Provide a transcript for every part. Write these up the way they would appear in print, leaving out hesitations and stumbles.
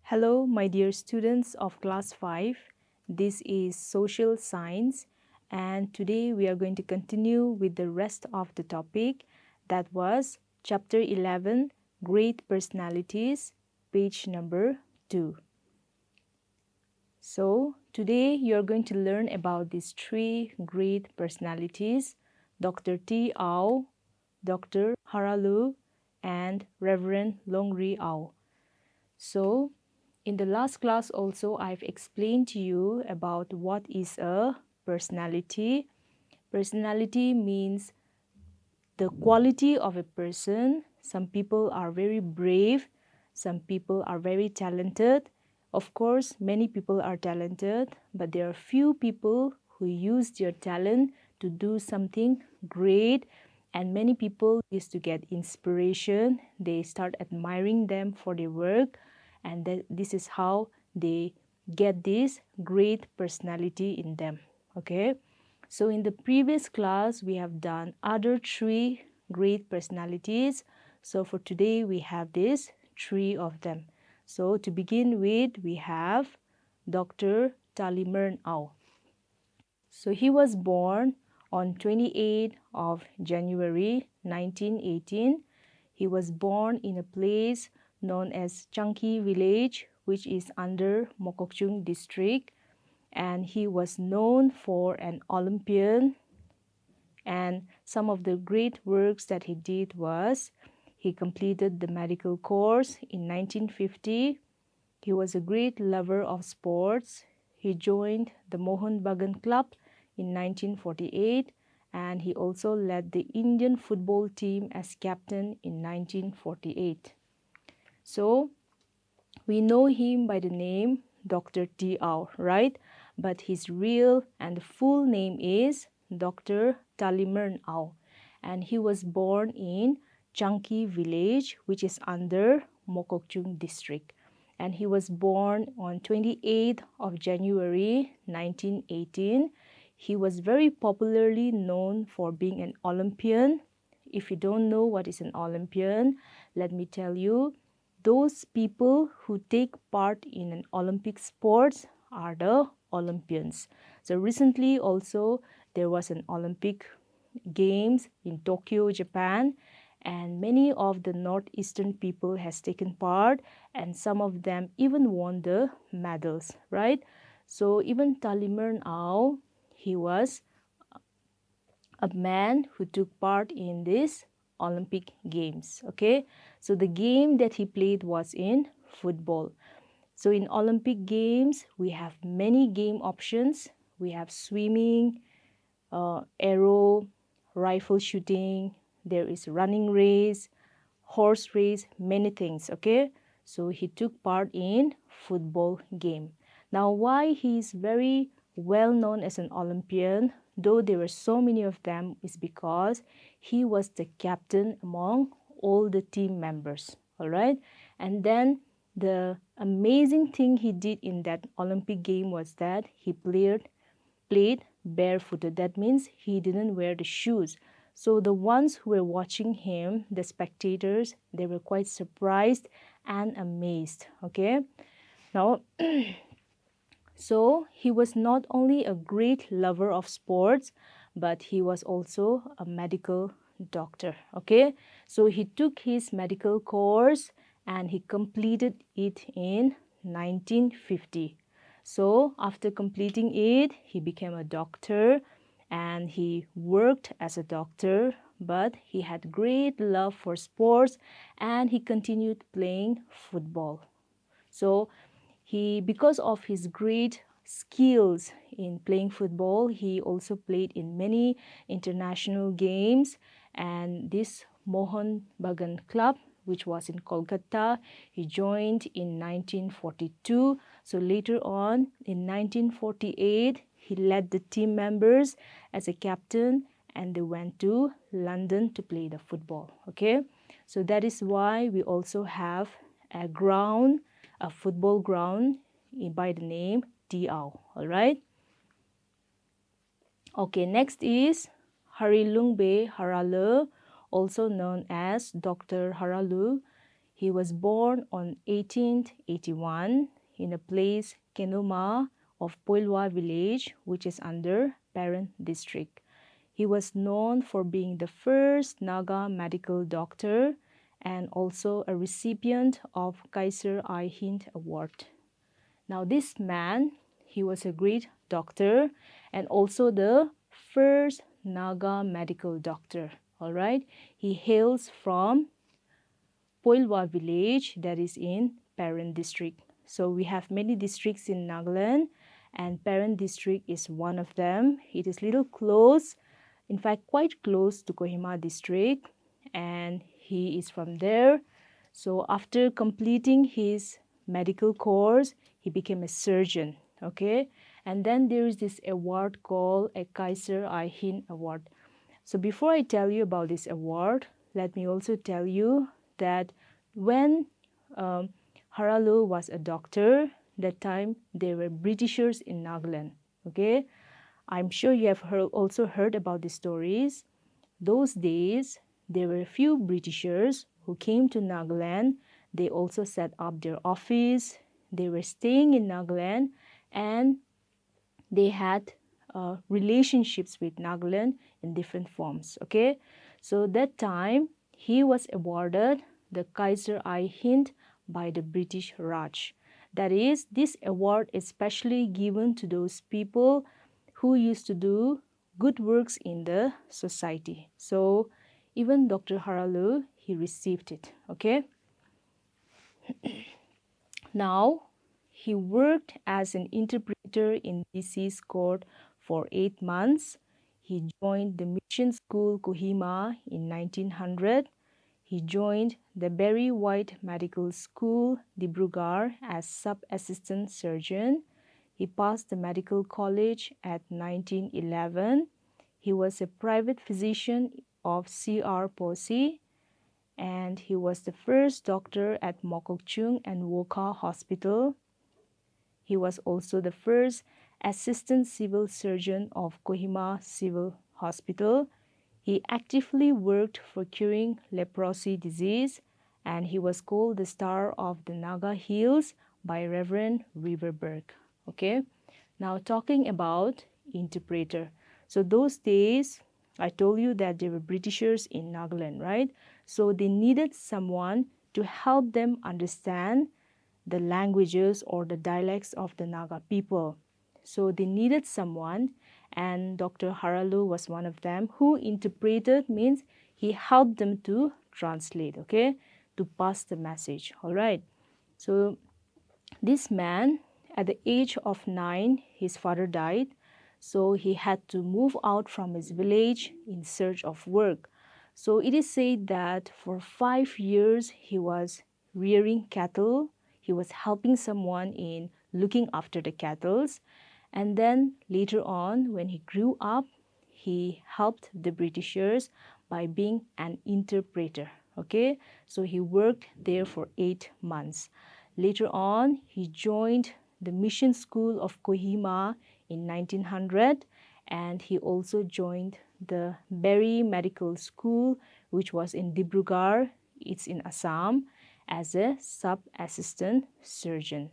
Hello, my dear students of class 5. This is social science, and today we are going to continue with the rest of the topic. That was chapter 11, Great Personalities, page number 2. So, today you are going to learn about these three great personalities: Dr. T. Au, Dr. Haralu, and Reverend Longri Au. So, in the last class also, I've explained to you about what is a personality. Personality means the quality of a person. Some people are very brave, some people are very talented. Of course, many people are talented, but there are few people who use their talent to do something great, and many people used to get inspiration. They start admiring them for their work, and this is how they get this great personality in them. Okay, so in the previous class we have done other three great personalities. So for today we have these three of them. So to begin with, we have Dr. Talimern Au. So he was born on 28th of January 1918. He was born in a place known as Changki village, which is under Mokokchung district, and he was known for an Olympian. And some of the great works that he did was he completed the medical course in 1950. He was a great lover of sports. He joined the Mohun Bagan Club in 1948, and he also led the Indian football team as captain in 1948. So we know him by the name Dr. T. Au, right? But his real and full name is Dr. Talimern Au, and he was born in Changki village, which is under Mokokchung district. And he was born on 28th of January 1918. He was very popularly known for being an Olympian. If you don't know what is an Olympian, let me tell you, those people who take part in an Olympic sports are the Olympians. So recently also there was an Olympic Games in Tokyo, Japan, and many of the northeastern people has taken part, and some of them even won the medals, right? So even Talimern Au, he was a man who took part in this Olympic Games. Okay, so the game that he played was in football. So in Olympic Games, we have many game options. We have swimming, arrow, rifle shooting, there is running race, horse race, many things. Okay, so he took part in football game. Now why he is very well known as an Olympian, though there were so many of them, is because he was the captain among all the team members. All right, and then the amazing thing he did in that Olympic game was that he played barefooted. That means he didn't wear the shoes. So the ones who were watching him, the spectators, they were quite surprised and amazed. Okay, now so he was not only a great lover of sports, but he was also a medical doctor. Okay, so he took his medical course and he completed it in 1950. So after completing it, he became a doctor and he worked as a doctor, but he had great love for sports and he continued playing football. So because of his great skills in playing football, he also played in many international games, and this Mohun Bagan Club, which was in Kolkata, he joined in 1942. So later on in 1948, he led the team members as a captain and they went to London to play the football. Okay, so that is why we also have a football ground by the name T Au. All right. Okay, next is Harilungbe Harale, also known as Dr. Haralu. He was born on 1881 in a place Kenoma of Poilwa village, which is under Paren district. He was known for being the first Naga medical doctor and also a recipient of Kaiser I Hind Award. Now this man, he was a great doctor and also the first Naga medical doctor. All right, he hails from Poilwa village that is in Paren district. So we have many districts in Nagaland and Paren district is one of them. It is little close, in fact quite close to Kohima district, and he is from there. So after completing his medical course, he became a surgeon, okay? And then there is this award called a Kaiser I Hind Award. So before I tell you about this award, let me also tell you that when Haralu was a doctor, that time there were Britishers in Nagaland, okay? I'm sure you have also heard about the stories. Those days, there were a few Britishers who came to Nagaland. They also set up their office. They were staying in Nagaland and they had relationships with Nagaland in different forms, okay? So that time, he was awarded the Kaiser I Hind by the British Raj. That is, this award is specially given to those people who used to do good works in the society. So even Dr. Haralu, he received it, okay? Now, he worked as an interpreter in DC's court for 8 months. He joined the mission school Kohima in 1900. He joined the Barry White Medical School, Dibrugarh, as sub-assistant surgeon. He passed the medical college at 1911. He was a private physician of C.R. Posey, and he was the first doctor at Mokokchung and Wokha Hospital. He was also the first assistant civil surgeon of Kohima Civil Hospital. He actively worked for curing leprosy disease, and he was called the Star of the Naga Hills by Reverend Riverberg. Okay, now talking about interpreter. So those days, I told you that there were Britishers in Nagaland, right? So they needed someone to help them understand the languages or the dialects of the Naga people. So they needed someone, and Dr. Haralu was one of them who interpreted, means he helped them to translate, okay, to pass the message. All right. So this man, at the age of 9, his father died. So he had to move out from his village in search of work. So it is said that for 5 years he was rearing cattle. He was helping someone in looking after the cattle. And then later on, when he grew up, he helped the Britishers by being an interpreter. Okay, so he worked there for 8 months. Later on, he joined the mission school of Kohima in 1900, and he also joined the Barry Medical School, which was in Dibrugarh, it's in Assam, as a sub-assistant surgeon.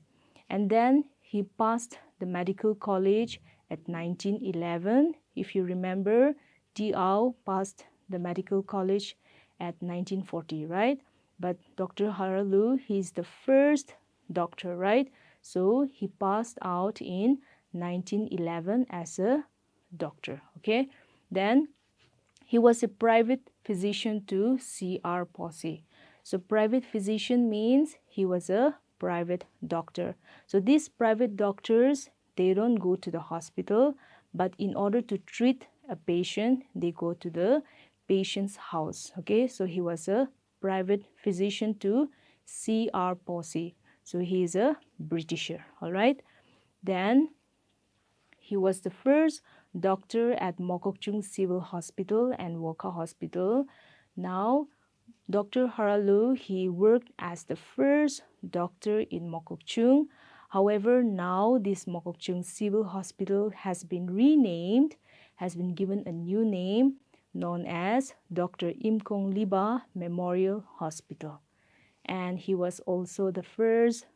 And then he passed the medical college at 1911. If you remember, T.Au passed the medical college at 1940, right? But Dr. Haralu, he's the first doctor, right? So he passed out in 1911 as a doctor, okay? Then he was a private physician to C.R. Posey. So private physician means he was a private doctor. So these private doctors, they don't go to the hospital, but in order to treat a patient, they go to the patient's house. Okay, so he was a private physician to C.R. Posey. So he is a Britisher. All right. Then he was the first doctor at Mokokchung Civil Hospital and Wokha Hospital. Now, Dr. Haralu, he worked as the first doctor in Mokokchung. However, now this Mokokchung Civil Hospital has been renamed, has been given a new name known as Dr. Imkong Liba Memorial Hospital. and he was also the first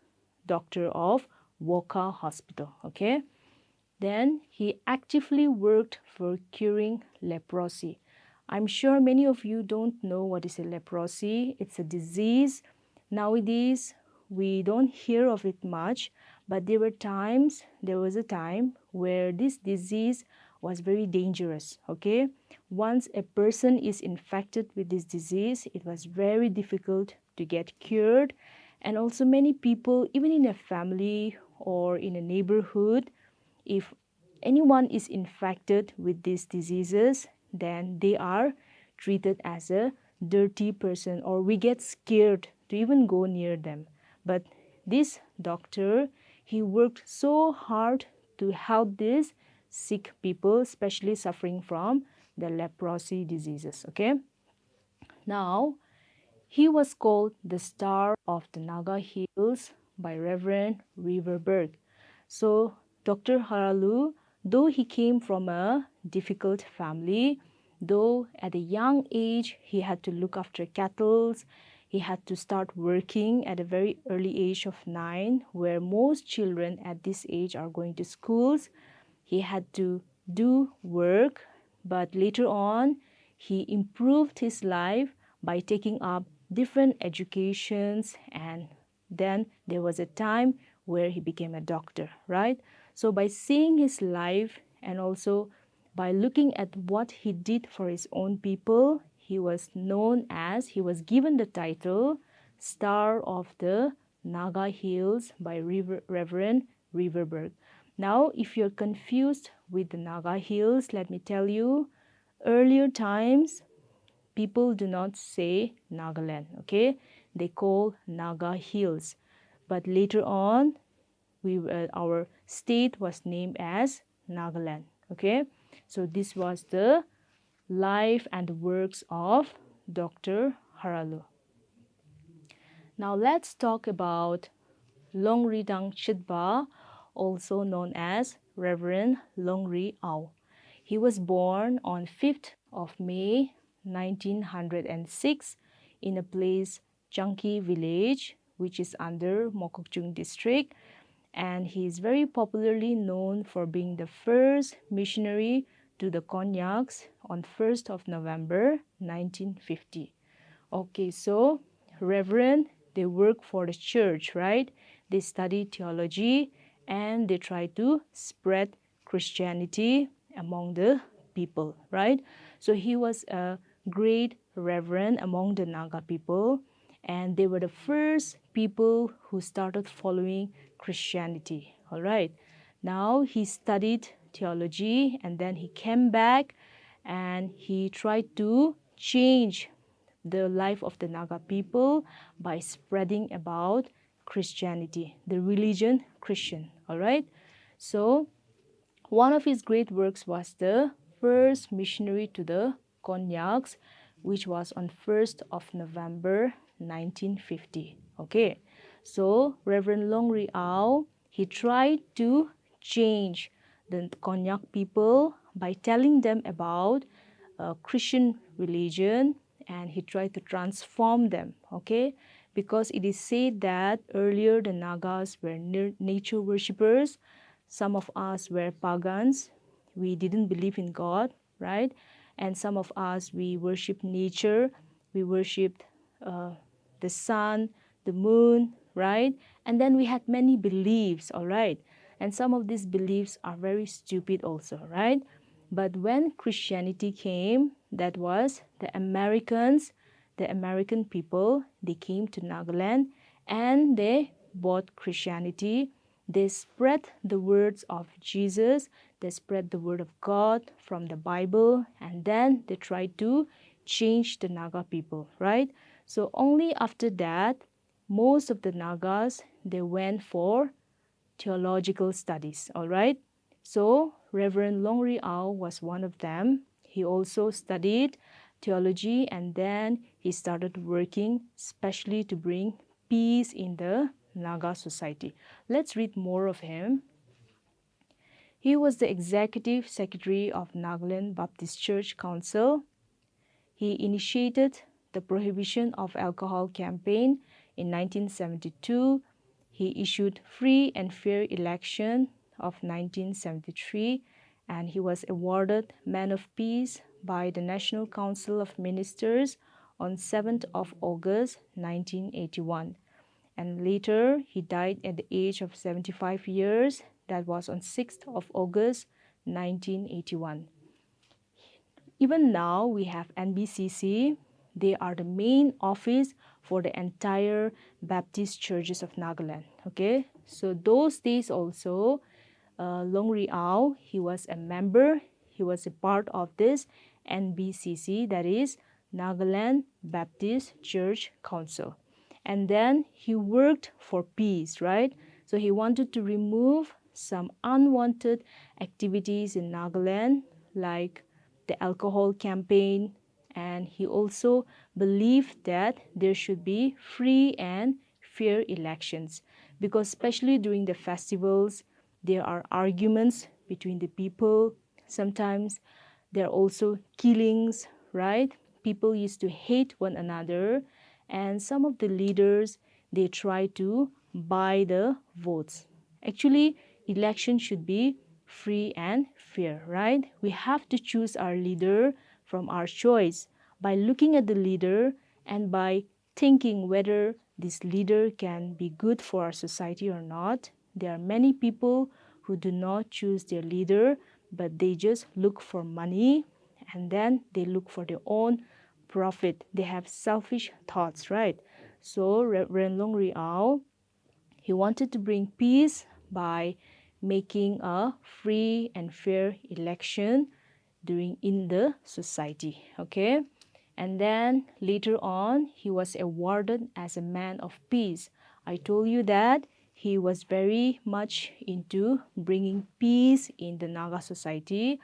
doctor of Woka Hospital. Okay, then he actively worked for curing leprosy. I'm sure many of you don't know what is a leprosy. It's a disease. Nowadays, we don't hear of it much, but there was a time where this disease was very dangerous. Okay, once a person is infected with this disease, it was very difficult to get cured, and also many people, even in a family or in a neighborhood, if anyone is infected with these diseases, then they are treated as a dirty person, or we get scared to even go near them. But this doctor, he worked so hard to help these sick people, especially suffering from the leprosy diseases. Okay, now he was called the Star of the Naga Hills by Reverend Riverberg. So Dr. Haralu, though he came from a difficult family, though at a young age he had to look after cattle, he had to start working at a very early age of 9, where most children at this age are going to schools. He had to do work, but later on he improved his life by taking up different educations, and then there was a time where he became a doctor, right? So by seeing his life and also by looking at what he did for his own people, he was given the title Star of the Naga Hills by Reverend Riverberg. Now, if you're confused with the Naga Hills, let me tell you, earlier times, people do not say Nagaland, okay? They call Naga Hills. But later on, our state was named as Nagaland, okay? So this was the life and works of Dr. Haralu. Now let's talk about Longridang Chidba, also known as Reverend Longri Au. He was born on 5th of May 1906 in a place Changki village, which is under Mokokchung district, and he is very popularly known for being the first missionary to the Konyaks on 1st of November 1950. Okay, so Reverend, they work for the church, right? They study theology and they try to spread Christianity among the people, right? So he was a great reverend among the Naga people, and they were the first people who started following Christianity, all right? Now he studied theology and then he came back and he tried to change the life of the Naga people by spreading about Christianity, the religion Christian, all right? So one of his great works was the first missionary to the Konyaks, which was on 1st of November 1950. Okay, so Reverend Longri Au, he tried to change the Konyak people by telling them about Christian religion, and he tried to transform them, okay? Because it is said that earlier the Nagas were nature worshippers, some of us were pagans, we didn't believe in God, right? And some of us, we worship nature, we worshipped the sun, the moon, right? And then we had many beliefs, all right? And some of these beliefs are very stupid also, right? But when Christianity came, that was the American people, they came to Nagaland and they bought Christianity. They spread the words of Jesus, they spread the word of God from the Bible, and then they tried to change the Naga people, right? So only after that, most of the Nagas, they went for theological studies, all right? So Reverend Longri Au was one of them. He also studied theology and then he started working especially to bring peace in the Naga society. Let's read more of him. He was the executive secretary of Nagaland Baptist Church Council. He initiated the prohibition of alcohol campaign In 1972, he issued Free and Fair Election of 1973, and he was awarded Man of Peace by the National Council of Ministers on 7th of August 1981. And later, he died at the age of 75 years. That was on 6th of August 1981. Even now, we have NBCC. They are the main office for the entire Baptist churches of Nagaland. Okay, so those days also, Longri Ao, he was a member, he was a part of this NBCC, that is Nagaland Baptist Church Council. And then he worked for peace, right? So he wanted to remove some unwanted activities in Nagaland, like the alcohol campaign, and he also believed that there should be free and fair elections, because especially during the festivals there are arguments between the people. Sometimes there are also killings, right? People used to hate one another, and some of the leaders, they try to buy the votes. Actually, election should be free and fair, right? We have to choose our leader from our choice by looking at the leader and by thinking whether this leader can be good for our society or not. There are many people who do not choose their leader, but they just look for money, and then they look for their own profit. They have selfish thoughts, right? So Reverend Longri Ao, he wanted to bring peace by making a free and fair election in the society. Okay, and then later on he was awarded as a man of peace. I told you that he was very much into bringing peace in the Naga society.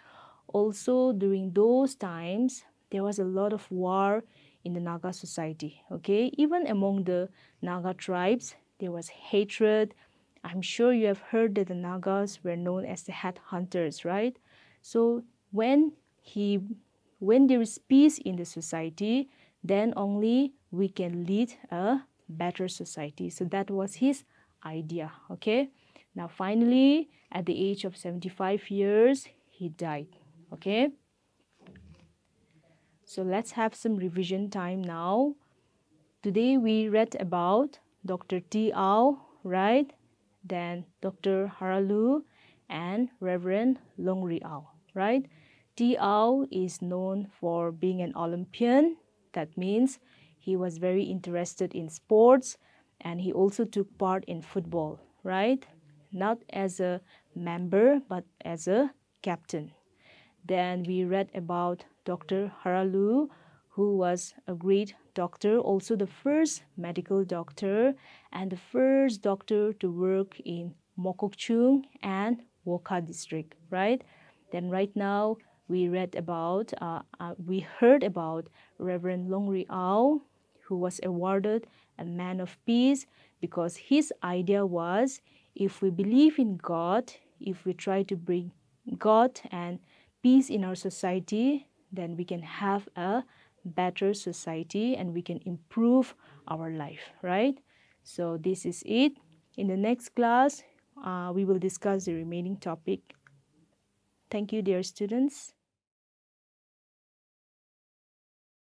Also during those times there was a lot of war in the Naga society. Okay, even among the Naga tribes there was hatred. I'm sure you have heard that the Nagas were known as the headhunters, right? So when there is peace in the society, then only we can lead a better society. So that was his idea. Okay, now finally at the age of 75 years he died. Okay, so let's have some revision time now. Today we read about Dr. T. Ao, right? Then Dr. Haralu and Reverend Longri Ao, right? T. Ao is known for being an Olympian. That means he was very interested in sports, and he also took part in football, right? Not as a member, but as a captain. Then we read about Dr. Haralu, who was a great doctor, also the first medical doctor and the first doctor to work in Mokokchung and Wokha district, right? Then right now we heard about Reverend Longri Ao, who was awarded a Man of Peace because his idea was, if we believe in God, if we try to bring God and peace in our society, then we can have a better society and we can improve our life, right? So this is it. In the next class, we will discuss the remaining topic. Thank you, dear students.